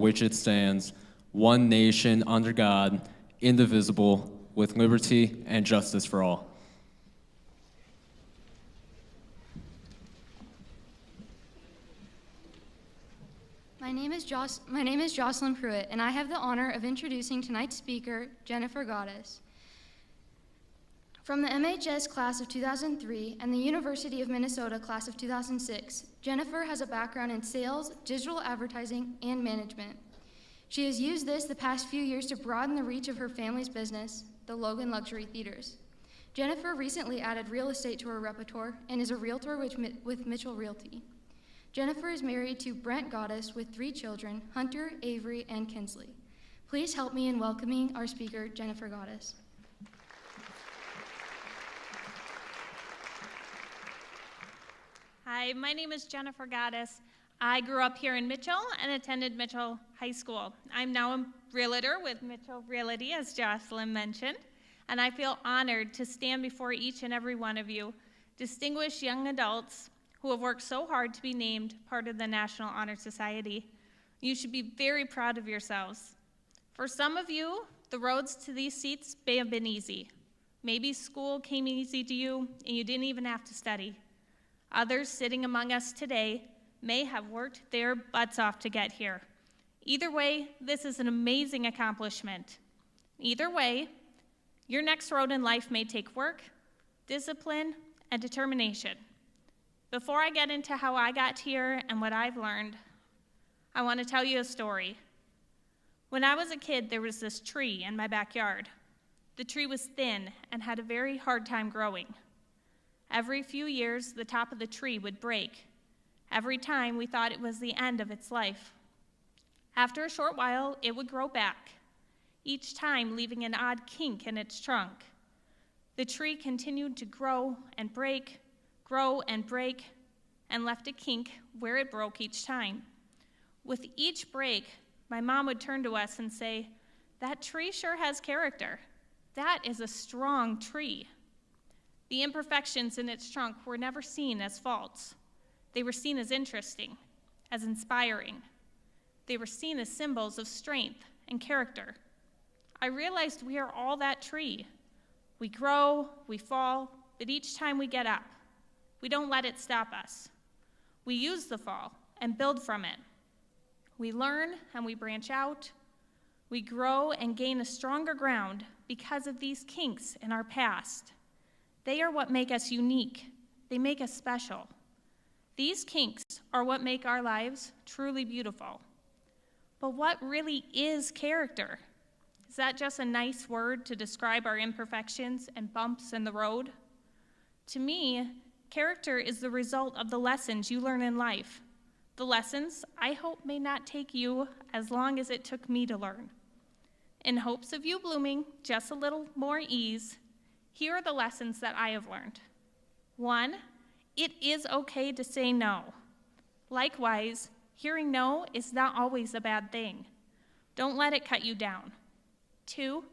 which it stands, one nation under God, indivisible, with liberty and justice for all. My name is Jocelyn Pruitt, and I have the honor of introducing tonight's speaker, Jennifer Goddess. From the MHS class of 2003 and the University of Minnesota class of 2006, Jennifer has a background in sales, digital advertising, and management. She has used this the past few years to broaden the reach of her family's business, the Logan Luxury Theaters. Jennifer recently added real estate to her repertoire and is a realtor with Mitchell Realty. Jennifer is married to Brent Goddess with 3 children, Hunter, Avery, and Kinsley. Please help me in welcoming our speaker, Jennifer Goddess. Hi, my name is Jennifer Goddess. I grew up here in Mitchell and attended Mitchell High School. I'm now a realtor with Mitchell Realty, as Jocelyn mentioned, and I feel honored to stand before each and every one of you, distinguished young adults who have worked so hard to be named part of the National Honor Society. You should be very proud of yourselves. For some of you, the roads to these seats may have been easy. Maybe school came easy to you and you didn't even have to study. Others sitting among us today may have worked their butts off to get here. Either way, this is an amazing accomplishment. Either way, your next road in life may take work, discipline, and determination. Before I get into how I got here and what I've learned, I want to tell you a story. When I was a kid, there was this tree in my backyard. The tree was thin and had a very hard time growing. Every few years, the top of the tree would break. Every time, we thought it was the end of its life. After a short while, it would grow back, each time leaving an odd kink in its trunk. The tree continued to grow and break, and left a kink where it broke each time. With each break, my mom would turn to us and say, "That tree sure has character. That is a strong tree." The imperfections in its trunk were never seen as faults. They were seen as interesting, as inspiring. They were seen as symbols of strength and character. I realized we are all that tree. We grow, we fall, but each time we get up, we don't let it stop us. We use the fall and build from it. We learn and we branch out. We grow and gain a stronger ground because of these kinks in our past. They are what make us unique. They make us special. These kinks are what make our lives truly beautiful. But what really is character? Is that just a nice word to describe our imperfections and bumps in the road? To me, character is the result of the lessons you learn in life. The lessons I hope may not take you as long as it took me to learn. In hopes of you blooming just a little more ease, here are the lessons that I have learned. 1, it is okay to say no. Likewise, hearing no is not always a bad thing. Don't let it cut you down. 2,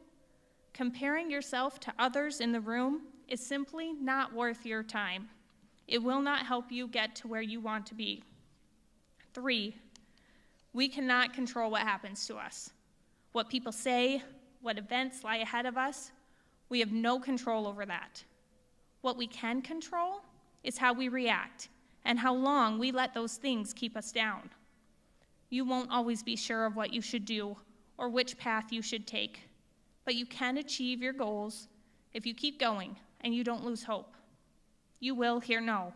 comparing yourself to others in the room is simply not worth your time. It will not help you get to where you want to be. 3, we cannot control what happens to us. What people say, what events lie ahead of us, we have no control over that. What we can control is how we react and how long we let those things keep us down. You won't always be sure of what you should do or which path you should take, but you can achieve your goals if you keep going and you don't lose hope. You will hear no.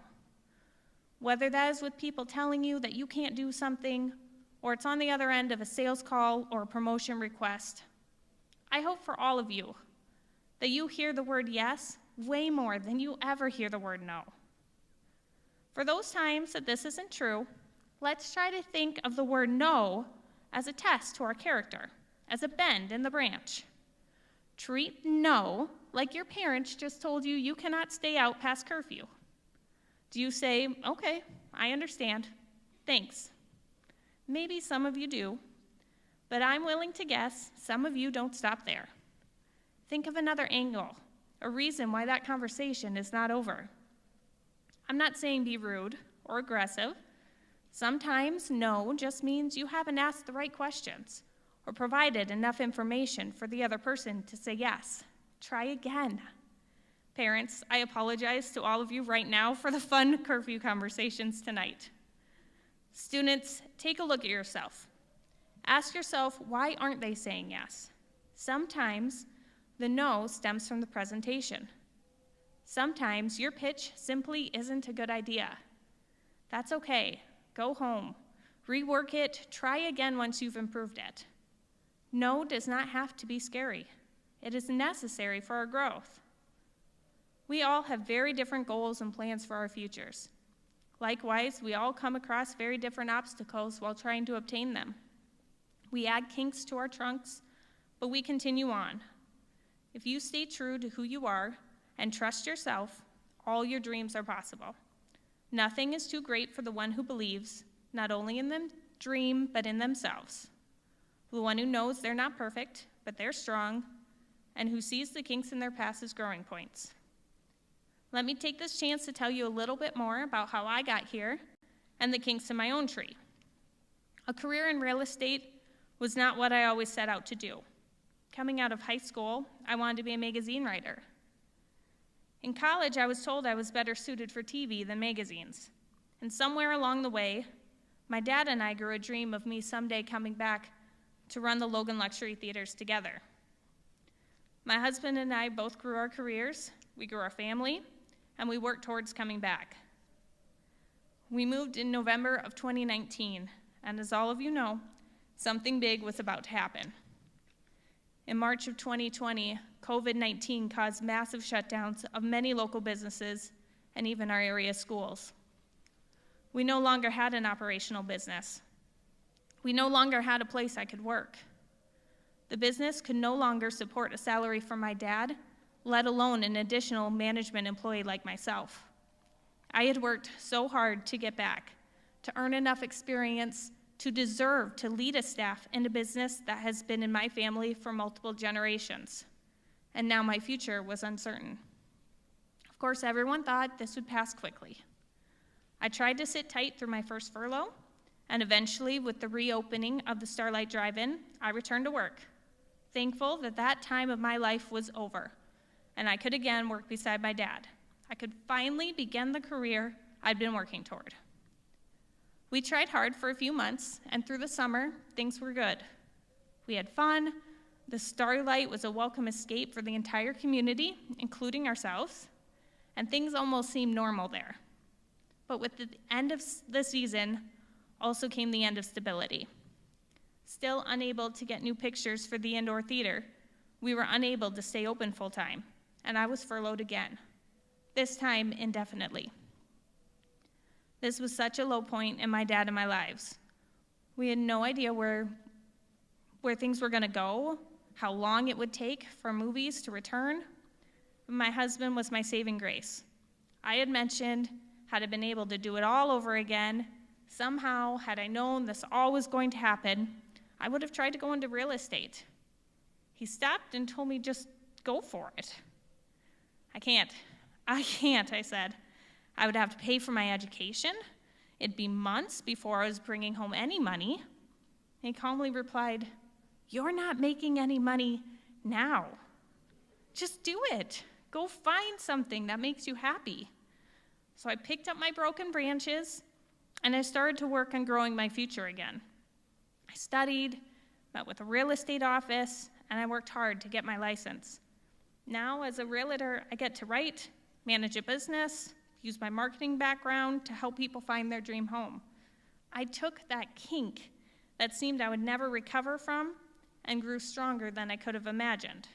Whether that is with people telling you that you can't do something, or it's on the other end of a sales call or a promotion request. I hope for all of you that you hear the word yes way more than you ever hear the word no. For those times that this isn't true, let's try to think of the word no as a test to our character, as a bend in the branch. Treat no like your parents just told you you cannot stay out past curfew. Do you say, "Okay, I understand, thanks"? Maybe some of you do, but I'm willing to guess some of you don't stop there. Think of another angle, a reason why that conversation is not over. I'm not saying be rude or aggressive. Sometimes no just means you haven't asked the right questions or provided enough information for the other person to say yes. Try again. Parents, I apologize to all of you right now for the fun curfew conversations tonight. Students, take a look at yourself. Ask yourself, why aren't they saying yes? Sometimes the no stems from the presentation. Sometimes your pitch simply isn't a good idea. That's okay. Go home. Rework it. Try again once you've improved it. No does not have to be scary. It is necessary for our growth. We all have very different goals and plans for our futures. Likewise, we all come across very different obstacles while trying to obtain them. We add kinks to our trunks, but we continue on. If you stay true to who you are and trust yourself, all your dreams are possible. Nothing is too great for the one who believes, not only in the dream, but in themselves. The one who knows they're not perfect, but they're strong, and who sees the kinks in their past as growing points. Let me take this chance to tell you a little bit more about how I got here and the kinks in my own tree. A career in real estate was not what I always set out to do. Coming out of high school, I wanted to be a magazine writer. In college, I was told I was better suited for TV than magazines. And somewhere along the way, my dad and I grew a dream of me someday coming back to run the Logan Luxury Theaters together. My husband and I both grew our careers, we grew our family, and we worked towards coming back. We moved in November of 2019, and as all of you know, something big was about to happen. In March of 2020, COVID-19 caused massive shutdowns of many local businesses and even our area schools. We no longer had an operational business. We no longer had a place I could work. The business could no longer support a salary for my dad, let alone an additional management employee like myself. I had worked so hard to get back, to earn enough experience to deserve to lead a staff in a business that has been in my family for multiple generations. And now my future was uncertain. Of course, everyone thought this would pass quickly. I tried to sit tight through my first furlough, and eventually, with the reopening of the Starlight Drive-In, I returned to work, thankful that that time of my life was over, and I could again work beside my dad. I could finally begin the career I'd been working toward. We tried hard for a few months, and through the summer, things were good. We had fun. The Starlight was a welcome escape for the entire community, including ourselves, and things almost seemed normal there. But with the end of the season also came the end of stability. Still unable to get new pictures for the indoor theater, we were unable to stay open full-time, and I was furloughed again, this time indefinitely. This was such a low point in my dad and my lives. We had no idea where things were gonna go, how long it would take for movies to return. My husband was my saving grace. I had mentioned, had I been able to do it all over again, somehow, had I known this all was going to happen, I would have tried to go into real estate. He stopped and told me, just go for it. I can't, I said. I would have to pay for my education. It'd be months before I was bringing home any money. He calmly replied, you're not making any money now. Just do it. Go find something that makes you happy. So I picked up my broken branches, and I started to work on growing my future again. I studied, met with a real estate office, and I worked hard to get my license. Now, as a realtor, I get to write, manage a business, use my marketing background to help people find their dream home. I took that kink that seemed I would never recover from and grew stronger than I could have imagined.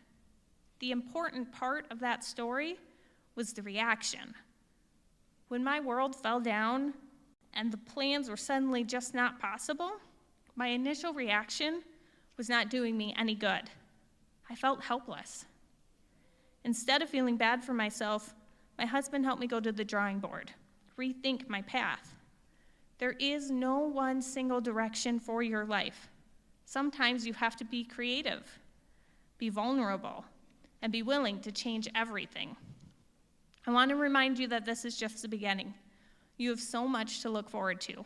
The important part of that story was the reaction. When my world fell down and the plans were suddenly just not possible, my initial reaction was not doing me any good. I felt helpless. Instead of feeling bad for myself, my husband helped me go to the drawing board, rethink my path. There is no one single direction for your life. Sometimes you have to be creative, be vulnerable, and be willing to change everything. I want to remind you that this is just the beginning. You have so much to look forward to.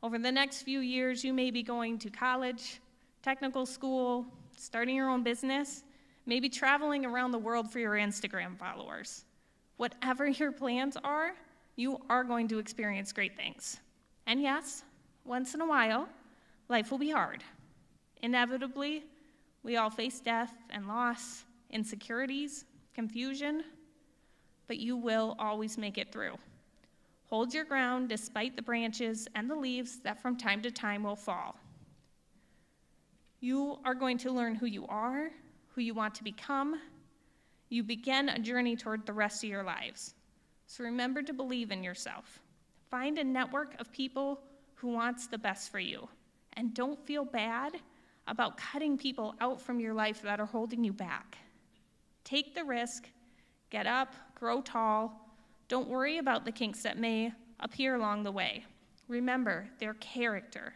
Over the next few years, you may be going to college, technical school, starting your own business, maybe traveling around the world for your Instagram followers. Whatever your plans are, you are going to experience great things. And yes, once in a while, life will be hard. Inevitably, we all face death and loss, insecurities, confusion, but you will always make it through. Hold your ground despite the branches and the leaves that from time to time will fall. You are going to learn who you are, who you want to become. You begin a journey toward the rest of your lives. So remember to believe in yourself. Find a network of people who wants the best for you. And don't feel bad about cutting people out from your life that are holding you back. Take the risk, get up, grow tall. Don't worry about the kinks that may appear along the way. Remember, their character.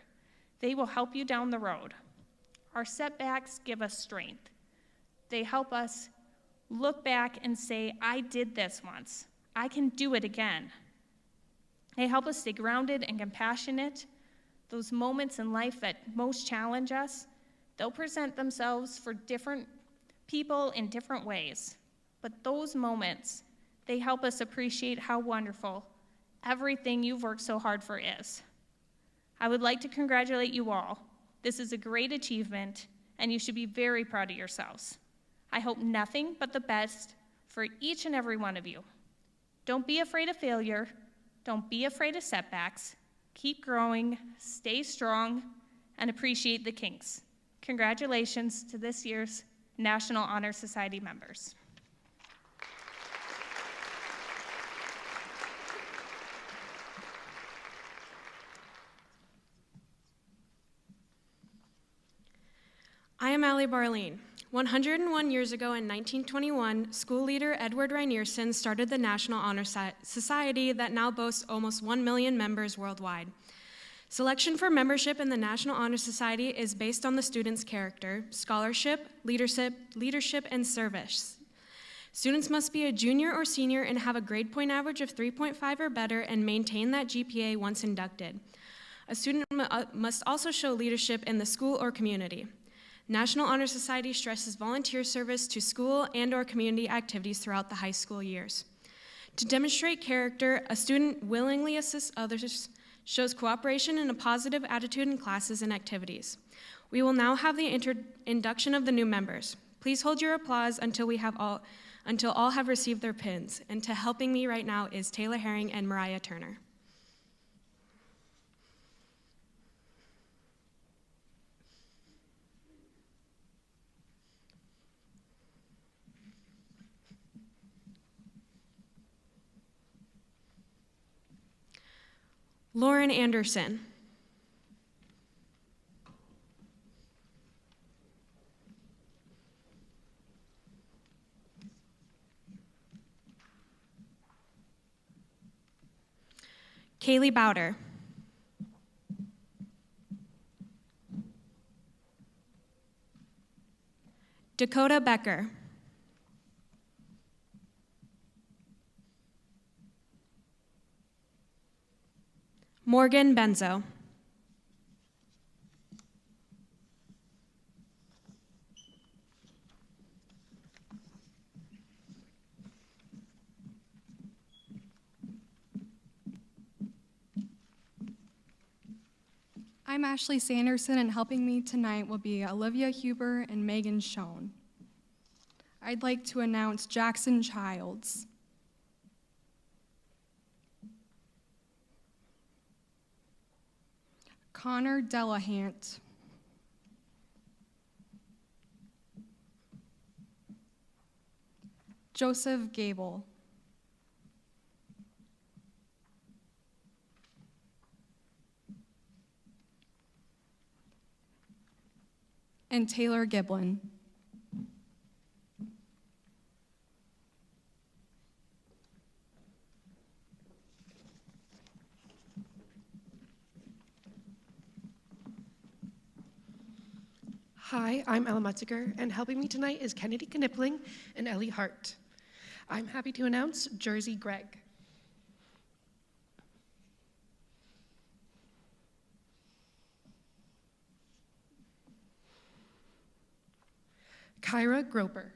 They will help you down the road. Our setbacks give us strength. They help us look back and say, I did this once. I can do it again. They help us stay grounded and compassionate. Those moments in life that most challenge us, they'll present themselves for different people in different ways. But those moments, they help us appreciate how wonderful everything you've worked so hard for is. I would like to congratulate you all. This is a great achievement, and you should be very proud of yourselves. I hope nothing but the best for each and every one of you. Don't be afraid of failure. Don't be afraid of setbacks. Keep growing, stay strong, and appreciate the kinks. Congratulations to this year's National Honor Society members. I am Allie Barleen. 101 years ago in 1921, school leader Edward Reinierson started the National Honor Society that now boasts almost 1 million members worldwide. Selection for membership in the National Honor Society is based on the student's character, scholarship, leadership, and service. Students must be a junior or senior and have a grade point average of 3.5 or better and maintain that GPA once inducted. A student must also show leadership in the school or community. National Honor Society stresses volunteer service to school and/or community activities throughout the high school years. To demonstrate character, a student willingly assists others, shows cooperation and a positive attitude in classes and activities. We will now have the induction of the new members. Please hold your applause until all have received their pins. And to helping me right now is Taylor Herring and Mariah Turner. Lauren Anderson. Kaylee Bowder. Dakota Becker. Morgan Benzo. I'm Ashley Sanderson, and helping me tonight will be Olivia Huber and Megan Schoen. I'd like to announce Jackson Childs. Connor Delahant. Joseph Gable. And Taylor Giblin. Hi, I'm Ella Mutziger, and helping me tonight is Kennedy Knipling and Ellie Hart. I'm happy to announce Jersey Gregg. Kyra Groper.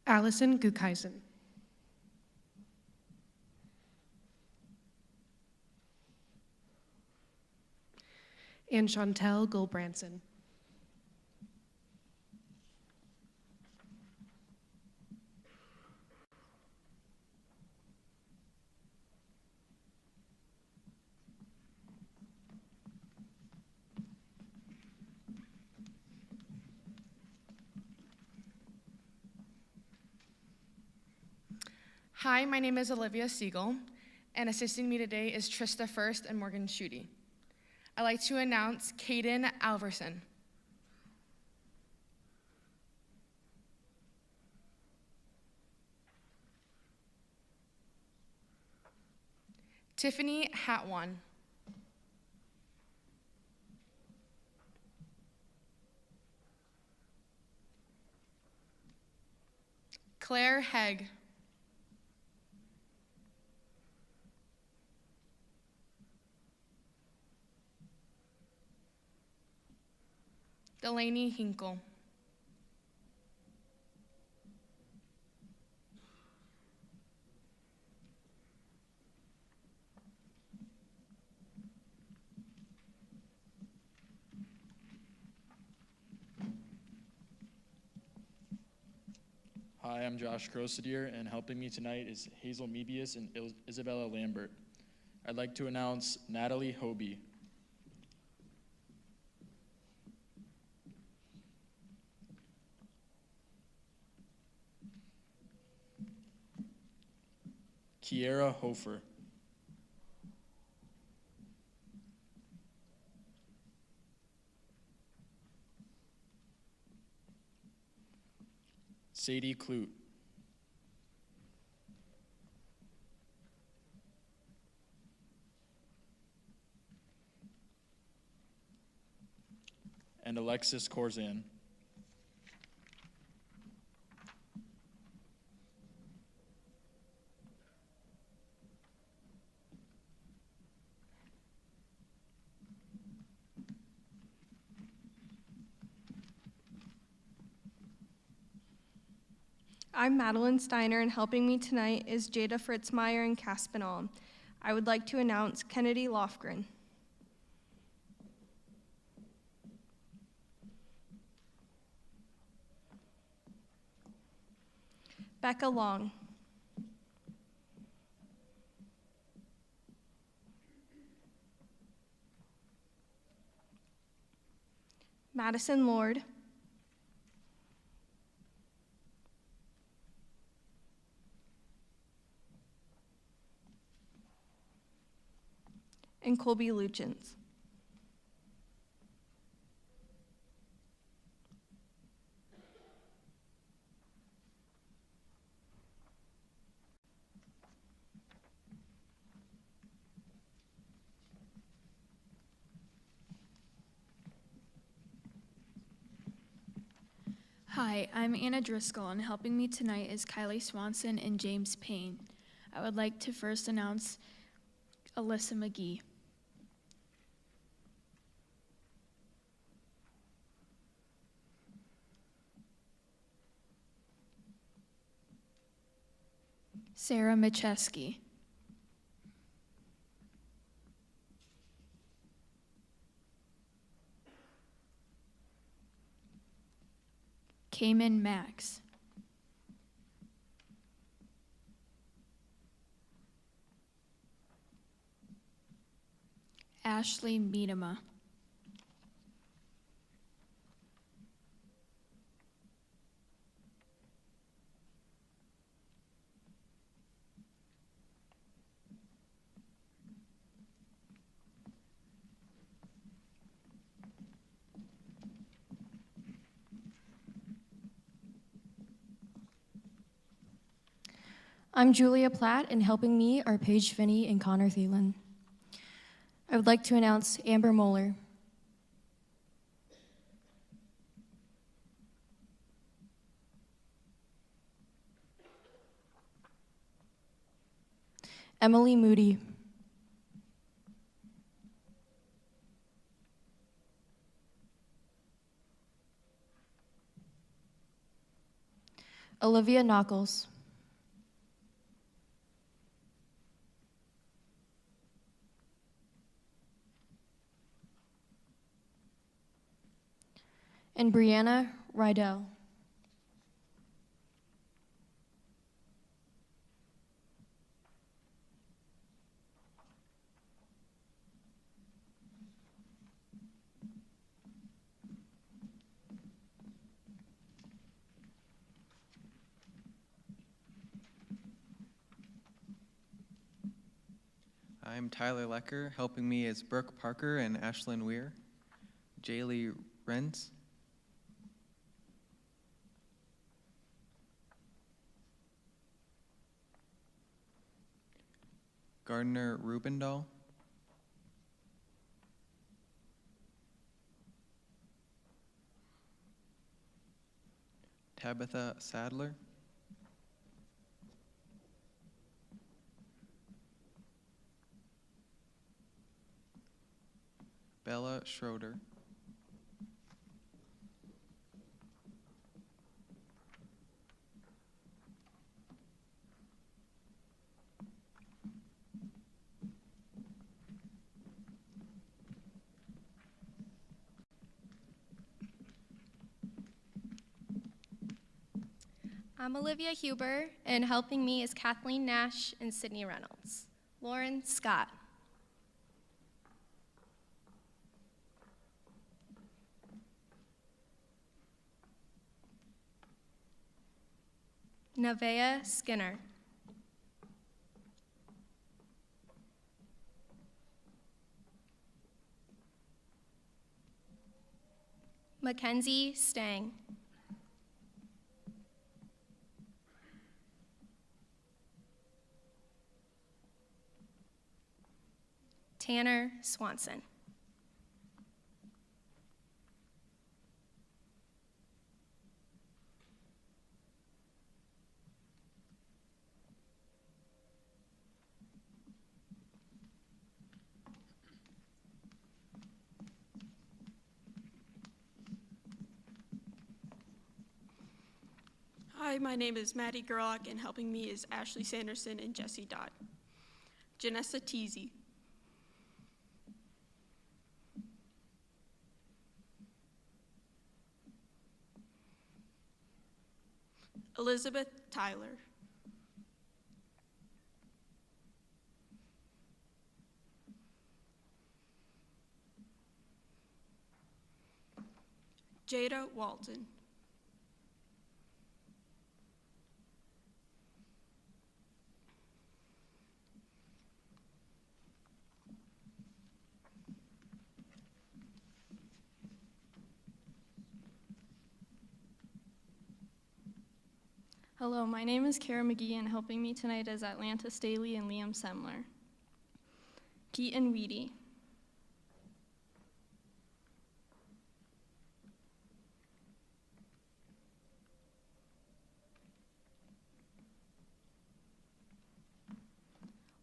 Allison Gukheisen. And Chantel Gulbranson. Hi, my name is Olivia Siegel, and assisting me today is Trista First and Morgan Schutte. I'd like to announce Caden Alverson. Tiffany Hatwan. Claire Hegg. Delaney Hinkle. Hi, I'm Josh Grossadier, and helping me tonight is Hazel Mebius and Isabella Lambert. I'd like to announce Natalie Hobie. Kiera Hofer. Sadie Clute. And Alexis Corzan. I'm Madeline Steiner, and helping me tonight is Jada Fritzmeyer and Caspinall. I would like to announce Kennedy Lofgren. Becca Long. Madison Lord. And Colby Luchins. Hi, I'm Anna Driscoll, and helping me tonight is Kylie Swanson and James Payne. I would like to first announce Alyssa McGee. Sarah Micheski. Cayman Max. Ashley Miedema. I'm Julia Platt, and helping me are Paige Finney and Connor Thielen. I would like to announce Amber Moeller. Emily Moody. Olivia Knuckles. And Brianna Rydell. I'm Tyler Lecker. Helping me is Brooke Parker and Ashlyn Weir. Jaylee Renz. Gardner Rubendahl. Tabitha Sadler. Bella Schroeder. I'm Olivia Huber, and helping me is Kathleen Nash and Sydney Reynolds. Lauren Scott. Nevaeh Skinner. Mackenzie Stang. Tanner Swanson. Hi, my name is Maddie Gerlach, and helping me is Ashley Sanderson and Jesse Dodd. Janessa Teasy. Elizabeth Tyler. Jada Walton. Hello, my name is Kara McGee, and helping me tonight is Atlanta Staley and Liam Semler. Keaton Weedy.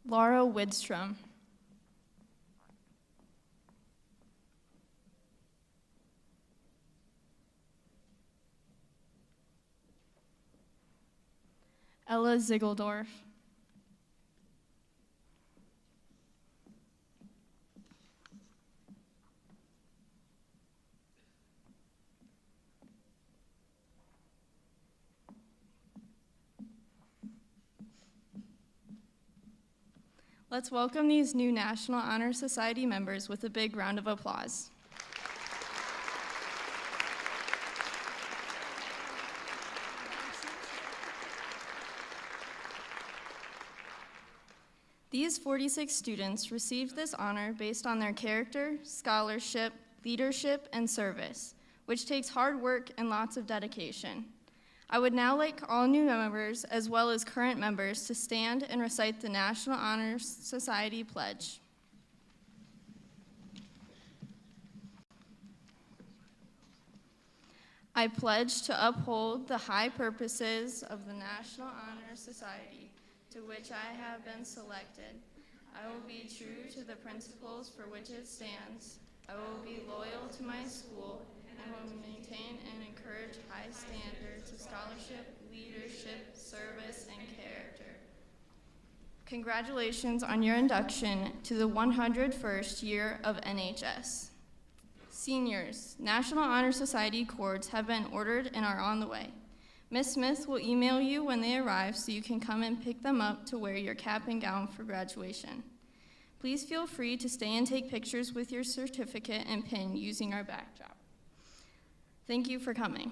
Laura Widstrom. Ella Ziegeldorf. Let's welcome these new National Honor Society members with a big round of applause. These 46 students received this honor based on their character, scholarship, leadership, and service, which takes hard work and lots of dedication. I would now like all new members, as well as current members, to stand and recite the National Honor Society Pledge. I pledge to uphold the high purposes of the National Honor Society, to which I have been selected. I will be true to the principles for which it stands. I will be loyal to my school and will maintain and encourage high standards of scholarship, leadership, service, and character. Congratulations on your induction to the 101st year of NHS. Seniors, National Honor Society cords have been ordered and are on the way. Ms. Smith will email you when they arrive so you can come and pick them up to wear your cap and gown for graduation. Please feel free to stay and take pictures with your certificate and pin using our backdrop. Thank you for coming.